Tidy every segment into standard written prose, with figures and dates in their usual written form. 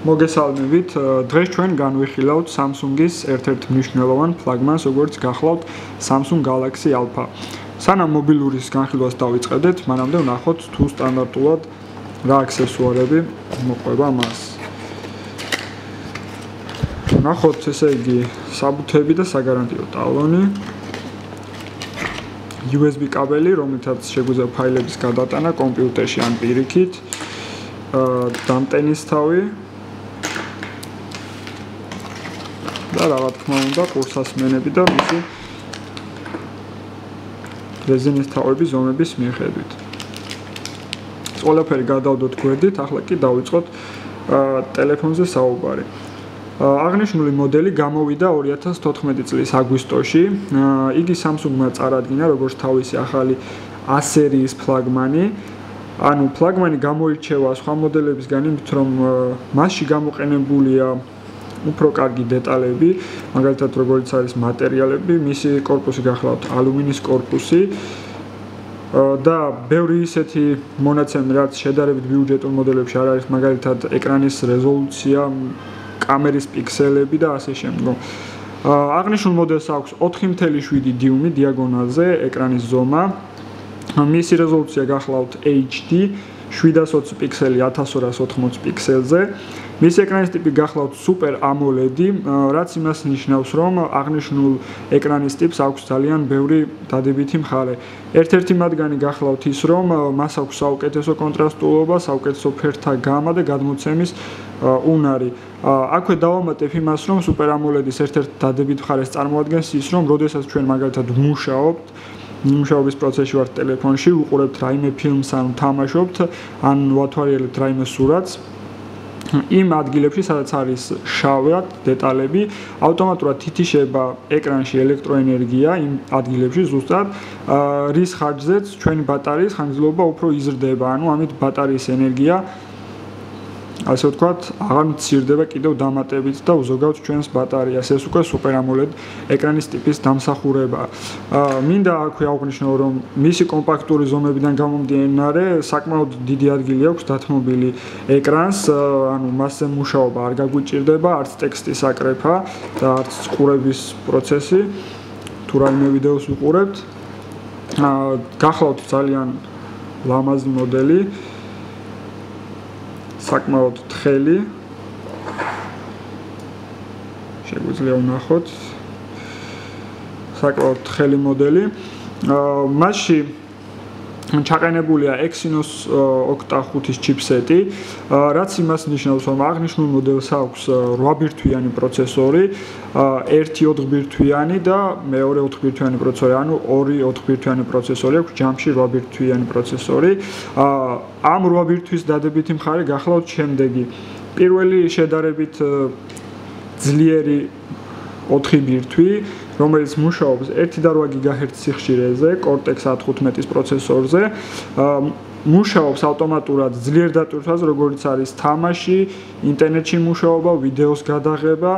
მოგესალმებით. დღეს ჩვენ განვიხილავთ Samsung-ის ერთ-ერთ მნიშვნელოვან ფლაგმანს, როგორც გახლავთ Samsung Galaxy Alpha. სანამ მობილურის განხილვას დავიწყებდეთ, მანამდე ვნახოთ თუ სტანდარტულად რა აქსესუარები მოყვება მას. ვნახოთ ესე იგი საბუთები და საგარანტიო ტალონი. USB კაბელი, რომელთაც შეგვიძლია ფაილების გადატანა კომპიუტერში ან პირიქით. დამტენის თავი და რა თქმა უნდა კურსასმენები და მისი რეზინის თავების ზომების მიხედვით. ყველაფერი გადავდოთ გვერდით, ახლა კი დავიწყოთ ტელეფონზე საუბარი. აღნიშნული მოდელი გამოვიდა 2014 წლის აგვისტოში. იგი Samsung-მა წარადგინა როგორც თავისი ახალი A სერიის ფლაგმანი. ანუ ფლაგმანი გამოირჩევა სხვა მოდელებისგან იმით, რომ მასში გამოყენებულია უფრო კარგი დეტალები, მაგალითად როგორც არის მატერიალები, მისი корпуსი გახლავთ ალუმინის корпуსი და ბევრი ისეთი მონაცემი, რაც შედარებით ბიუჯეტურ მოდელებში არ არის, მაგალითად ეკრანის რეზოლუცია, კამერის პიქსელები და ასე შემდგომ. აღნიშნულ მოდელს აქვს 4.7 დიუმი დიაგონალზე ეკრანის ზომა. მისი რეზოლუცია გახლავთ HD 720 პიქსელი 1280 პიქსელზე. მისი ეკრანის ტიპი გახლავთ Super AMOLED, რაც იმას ნიშნავს, რომ აღნიშნულ ეკრანის ტიპს აქვს ძალიან ბევრი დადებითი მხარე. ერთ-ერთი მათგანი გახლავთ ის, რომ მას აქვს საუკეთესო კონტრასტულობა, საუკეთესო ფერთა გამა და გადმოცემის უნარი. აქვე დავამატებ იმას, რომ Super AMOLED-ის ერთ-ერთ დადებით მხარეს წარმოადგენს ის, რომ როდესაც ჩვენ მაგალითად ვმუშაობთ, მუშაობის პროცესში ვართ ტელეფონში, ვუყურებთ რაიმე ფილმს ან ვთამაშობთ, ან ვათვალიერებთ რაიმე სურათს, იმ ადგილებში, სადაც არის შავად დეტალები, ავტომატურად ითიშება ეკრანში ელექტროენერგია იმ ადგილებში ზუსტად, რის ხარჯზეც ჩვენი ბატარეის ხანგრძლივობა უფრო იზრდება, ანუ ამით ბატარეის ენერგია ასე ვთქვათ, აღარ მცირდება კიდევ დამატებით და უზოგავთ ჩვენს ბატარეას. ეს უკვე Super AMOLED ეკრანის ტიპის დამსახურებაა. მინდა აქვე აღვნიშნო, რომ მისი კომპაქტური ზომებიდან გამომდინარე, საკმაოდ დიდი ადგილი აქვს დათმობილი ეკრანს, ანუ მასზე მუშაობა არ გაგვიჭირდება, არც ტექსტის აკრეფა და არც ყურების პროცესი, თუ რაიმე ვიდეოს ვიყურებთ. გახლავთ ძალიან ლამაზი მოდელი. საკმაოდ თხელი შეგვიძლია ვნახოთ საკმაოდ თხელი მოდელი მასში ჩაყენებულია Exynos Octa-5-ის ჩიპსეტი, რაც იმას ნიშნავს, რომ აღნიშნულ მოდელს აქვს 8 ბირთვიანი პროცესორი, ერთი 4 ბირთვიანი და მეორე 4 ბირთვიანი პროცესორი, ანუ ორი 4 ბირთვიანი პროცესორი აქვს, ჯამში 8 ბირთვიანი პროცესორი. ამ 8 ბირთვის დადებითი მხარე გახლავთ შემდეგი. პირველი შედარებით ძლიერი 4 ბირთვი, რომელიც მუშაობს 1.8 GHz სიხშირეზე, Cortex A15-ის პროცესორზე. მუშაობს ავტომატურად ძლიერ დატვირთვაზე, როგორც არის თამაში, ინტერნეტში მუშაობა, ვიდეოს გადაღება,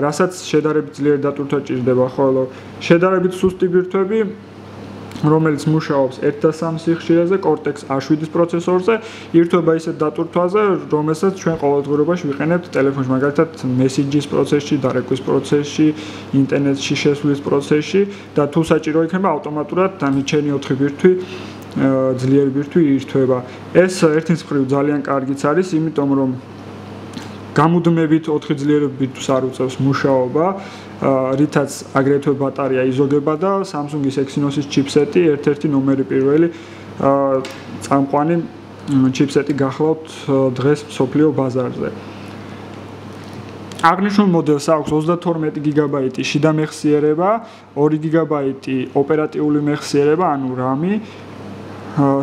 რასაც შედარებით ძლიერ დატვირთვა ჭირდება, ხოლო შედარებით სუსტი ბირთვები, რომელიც მუშაობს 1.3 სიხშირეზე, Cortex A7-ის პროცესორზე, ირთვება ისეთ დატვირთვაზე, რომელსაც ჩვენ ყოველდღიურობაში ვიყენებთ ტელეფონში, მაგალითად მესიჯის პროცესში, დარეკვის პროცესში, ინტერნეტში შესვლის პროცესში და თუ საჭირო იქნება, ავტომატურად დანარჩენი 4 ბირთვი ძლიერი ბირთვი ირთვება. ეს ერთი მხრივ ძალიან კარგიც არის, იმიტომ რომ გამუდმებით 4 ძლიერი ბირთვს არ უწევს მუშაობა, რითაც აგრეთვე ბატარეა იზოგება და Samsung-ის Exynos-ის ჩიპსეტი ერთ-ერთი ნომერი პირველი წამყვანი ჩიპსეტი გახლავთ დღეს მსოფლიო ბაზარზე. აღნიშნულ მოდელს აქვს 32 GB შიდა მეხსიერება, 2 GB ოპერატიული მეხსიერება, ანუ RAM-ი.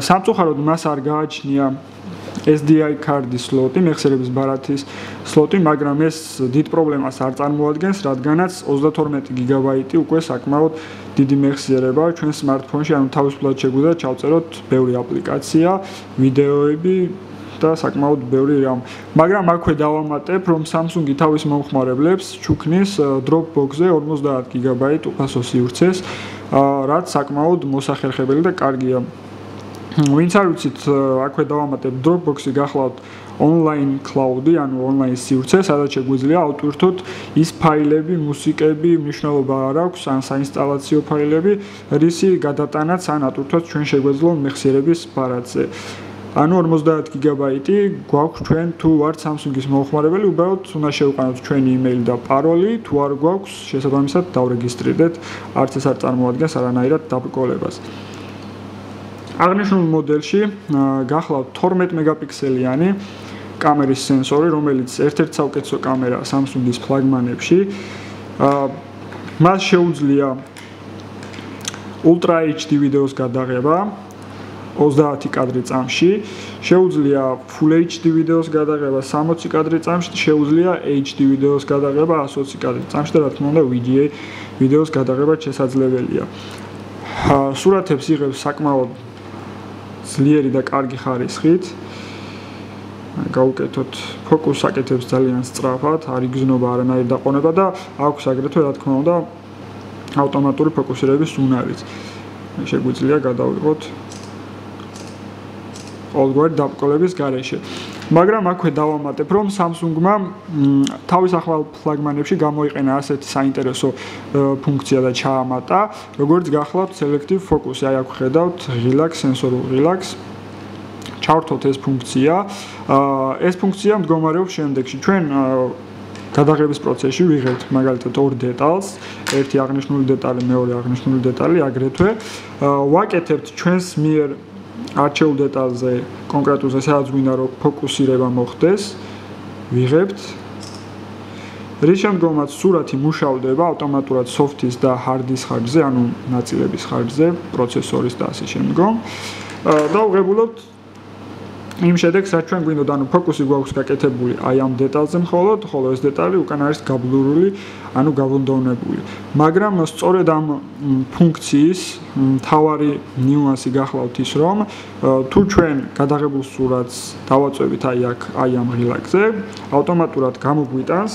სამწუხაროდ მას არ გააჩნია SDI კარდის სლოტი, მეხსიერების ბარათის სლოტი, მაგრამ ეს დიდ პრობლემას არ წარმოადგენს, რადგანაც 32 GB უკვე საკმაოდ დიდი მეხსიერებაა ჩვენ smartphone-ში, ანუ თავისუფლად შეგვიძლია ჩავწეროთ ბევრი აპლიკაცია, ვიდეოები და საკმაოდ ბევრი RAM. მაგრამ აქვე დავამატებ, რომ Samsung-ი თავის მომხმარებლებს ჩუქნის Dropbox-ზე 50 GB უფასო სივრცეს, რაც საკმაოდ მოსახერხებელი და კარგია. ვინც არ ვიცით, აქვე დავამატებ Dropbox-ი გახლავთ online cloud-ი, ანუ online სივრცე, სადაც შეგვიძლია ავტვირთოთ ის ფაილები, მუსიკები, მნიშვნელობა არ აქვს, ან საინსტალაციო ფაილები, რისი გადატანაც ან ატვირთვაც ჩვენ შეგვეძლო მეხსიერების ბარათზე. ანუ 50 გიგაბაიტი გვაქვს ჩვენ თუ ვართ Samsung-ის მომხმარებელი, უბრალოდ უნდა შევყანოთ ჩვენი email და paroli, თუ არ გვაქვს, შესაბამისად დავრეგისტრირდეთ, არც ეს არ წარმოადგენს არანაირად დაბრკოლებას. აღნიშნულ მოდელში გახლავთ 12 მეგაპიქსელიანი კამერის სენსორი, რომელიც ერთ-ერთი საუკეთესო კამერაა Samsung-ის ფლაგმანებში. მას შეუძლია Ultra HD ვიდეოს გადაღება 30 კადრი წამში, შეუძლია Full HD ვიდეოს გადაღება 60 კადრი წამში, შეუძლია HD ვიდეოს გადაღება 120 კადრი წამში და რა თქმა უნდა VGA ვიდეოს გადაღება შესაძლებელია. სურათებს იღებს საკმაოდ ძლიერი და კარგი ხარისხით. გავუკეთოთ ფოკუსს აკეთებს ძალიან სწრაფად, არ იგრძნობა არანაირი დაყონება და აქვს აგრეთვე რა თქმა უნდა ავტომატური ფოკუსირების უნარიც. შეგვიძლია გადავიღოთ ყოველგვარი დაბრკოლების გარეშე. მაგრამ აქვე დავამატებ, რომ Samsung-მა თავის ახალ ფლაგმანებში გამოიყენა ასეთი საინტერესო ფუნქცია და ჩაამატა, როგორც გახლავთ Selective Focus-ი. აი აქ ხედავთ ღილაკს, სენსორულ ღილაკს. ჩავრთოთ ეს ფუნქცია. ეს ფუნქცია მდგომარეობს შემდეგში. ჩვენ გადაღების პროცესში ვიღებთ მაგალითად ორ დეტალს, ერთი აღნიშნული დეტალი, მეორე აღნიშნული დეტალი, აგრეთვე ვაკეთებთ ჩვენს მიერ არჩეულ დეტალზე კონკრეტულზე, სადაც გვინდა რომ ფოკუსირება მოხდეს, ვიღებთ. რის შემდგომაც სურათი მუშავდება ავტომატურად soft-ის და hard-ის ხარჯზე, ანუ ნაწილების ხარჯზე, პროცესორის და ასე შემდგომ. და ვღებულობთ იმ შედეგს, რაც ჩვენ გვინდოთ, ანუ ფოკუსი გვაქვს გაკეთებული აი ამ დეტალზე მხოლოდ, ხოლო ეს დეტალი უკან არის გაბლურული, ანუ გაბუნდოვნებული. მაგრამ სწორედ ამ ფუნქციის მთავარი ნიუანსი გახლავთ ის, რომ თუ ჩვენ გადაღებულ სურათს დავაწვევით აი აქ, აი ამ ღილაკზე, ავტომატურად გამოგვიტანს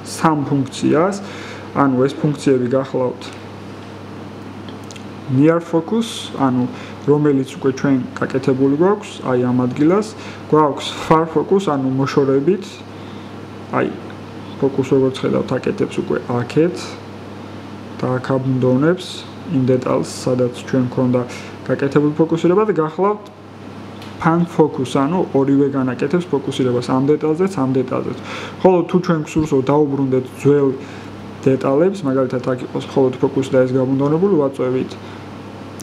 სამ ფუნქციას, ანუ ეს ფუნქციები გახლავთ near focus, ანუ რომელიც უკვე ჩვენ გაკეთებული გვაქვს, აი ამ ადგილას, გვაქვს far focus, ანუ მოშორებით, აი ფოკუს როგორც ხედავთ, აკეთებს უკვე აქეთ და აქ აბუნდოვნებს იმ დეტალს, სადაც ჩვენ გვქონდა გაკეთებული ფოკუსირება და გახლავთ pan focus, ანუ ორივე განაკეთებს ფოკუსირებას ამ დეტალზეც, ამ დეტალზეც. ხოლო თუ ჩვენ გსურს რომ დაუბრუნდეთ ძველ დეტალებს, მაგალითად აქ იყოს მხოლოდ ფოკუსი და ეს გაბუნდოვნებული, ვაწვევით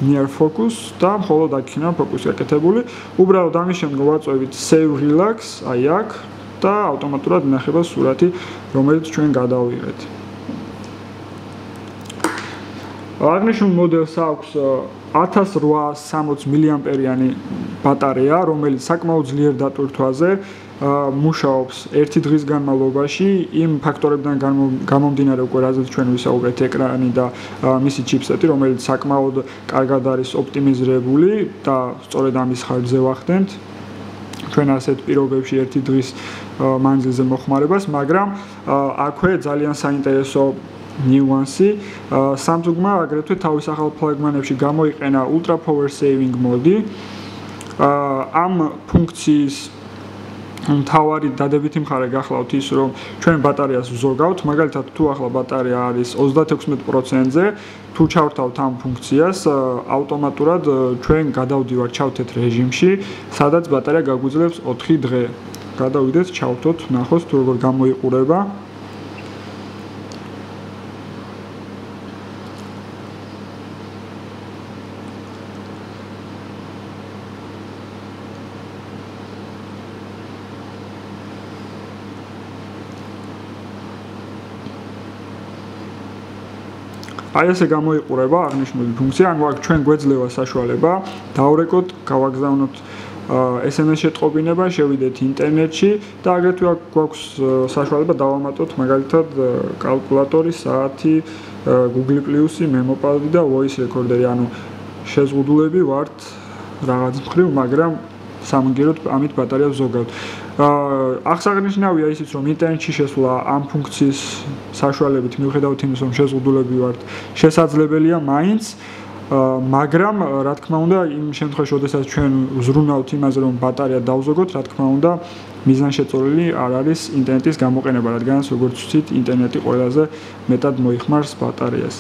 near focus და მხოლოდ აქ იქნება ფოკუსი გაკეთებული. უბრალოდ ამის შემდგომ ვაწვევით save relax, აი აქ და ავტომატურად ინახება სურათი, რომელიც ჩვენ გადავიღეთ. აღნიშნულ მოდელს აქვს 1860 მAh-იანი ბატარეა, რომელიც საკმაოდ ძლიერ დატვირთვაზე მუშაობს 1 დღის განმავლობაში იმ ფაქტორებიდან გამომდინარე უკვე რაზეც ჩვენ ვისაუბრეთ ეკრანი და მისი ჩიპსეტი, რომელიც საკმაოდ კარგად არის ოპტიმიზირებული და სწორედ ამის ხარჯზე ვახდენთ ჩვენ ასეთ პირობებში 1 დღის მანძილზე მოხმარებას, მაგრამ აქვე ძალიან საინტერესო ნიუანსი. Samsung-მა აგრეთვე თავის ახალ ფლაგმანებში გამოიყენა Ultra Power Saving მოდი. ამ ფუნქციის მთავარი დადებითი მხარე გახლავთ ის, რომ ჩვენ ბატარეას ვზოგავთ, მაგალითად თუ ახლა ბატარეა არის 36%-ზე, თუ ჩავრთავთ ამ ფუნქციას, ავტომატურად ჩვენ გადავდივართ ჩავთეთ რეჟიმში, სადაც ბატარეა გაგვიძლევს 4 დღე. გადავიდეთ, ჩავთოთ, ნახოთ თუ როგორ გამოიყურება. აი ესე გამოიყურება აღნიშნული ფუნქცია, ანუ აქ ჩვენ გვეძლევა საშუალება დავრეკოთ, გავაგზავნოთ SMS შეტყობინება, შევიდეთ ინტერნეტში და აგრეთვე აქ გვაქვს საშუალება დავამატოთ მაგალითად კალკულატორი, საათი, Google Plus-ი, მემოპადი და voice recorder-ი, ანუ შეზღუდულები ვართ რაღაც მხრივ, მაგრამ სამაგიეროდ ამით ბატარეას ვზოგავთ. აღსანიშნავია ისიც, რომ ინტერნეტში შესვლა ამ ფუნქციის საშუალებით, მიუხედავად იმისა, რომ შეზღუდულები ვართ, შესაძლებელია მაინც. მაგრამ რა თქმა უნდა იმ შემთხვევაში, როდესაც ჩვენ ვზრუნავთ იმაზე, რომ ბატარეა დავზოგოთ, რა თქმა უნდა, მიზანშეწონილი არ არის ინტერნეტის გამოყენება, რადგან როგორც ვთქვით, ინტერნეტი ყველაზე მეტად მოიხმარს ბატარეას.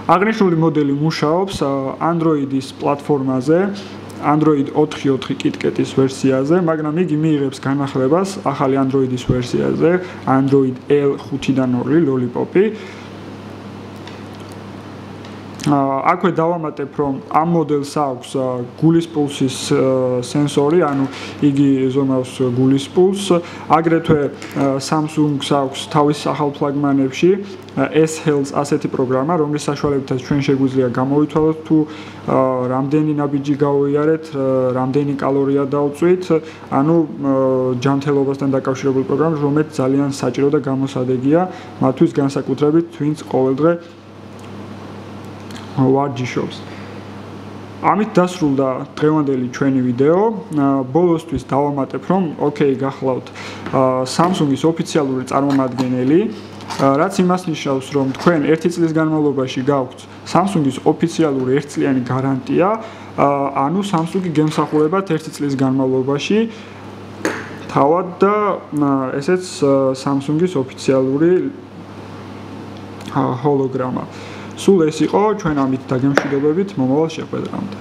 აღნიშნული მოდელი მუშაობს Android-ის პლატფორმაზე, Android 4.4 KitKat-ის ვერსიაზე, მაგრამ იგი მიიღებს განახლებას ახალი Android-ის ვერსიაზე, Android L5-დან 2 Lollipop-ი. აქვე დავამატებ, რომ ამ მოდელს აქვს გულის პულსის სენსორი, ანუ იგი ზომავს გულის პულსს. აგრეთვე Samsung-ს აქვს თავის ახალ ფლაგმანებში S-Health ასეთი პროგრამა, რომლის საშუალებითაც ჩვენ შეგვიძლია გამოვითვალოთ თუ რამდენი ნაბიჯი გავიარეთ, რამდენი კალორია დავწვით, ანუ ჯანმრთელობასთან დაკავშირებული პროგრამა, რომელიც ძალიან საჭირო და გამოსადეგია მათთვის განსაკუთრებით, ვინც ყოველდღე ვარჯიშობს. ამით დასრულდა დღევანდელი ჩვენი ვიდეო. ბოლოსთვის დავამატებ, რომ გახლავთ Samsung-ის ოფიციალური წარმომადგენელი, რაც იმას ნიშნავს, რომ თქვენ 1 წლის განმავლობაში გაქვთ Samsung-ის ოფიციალური 1 წლიანი გარანტია, ანუ Samsung-ი გემსახურებათ 1 წლის განმავლობაში. თავად და ესეც Samsung-ის ოფიციალური ჰოლოგრამა. სულ ეს იყო, ჩვენ ამით დაგემშვიდობებით მომავალ შეხვედრამდე.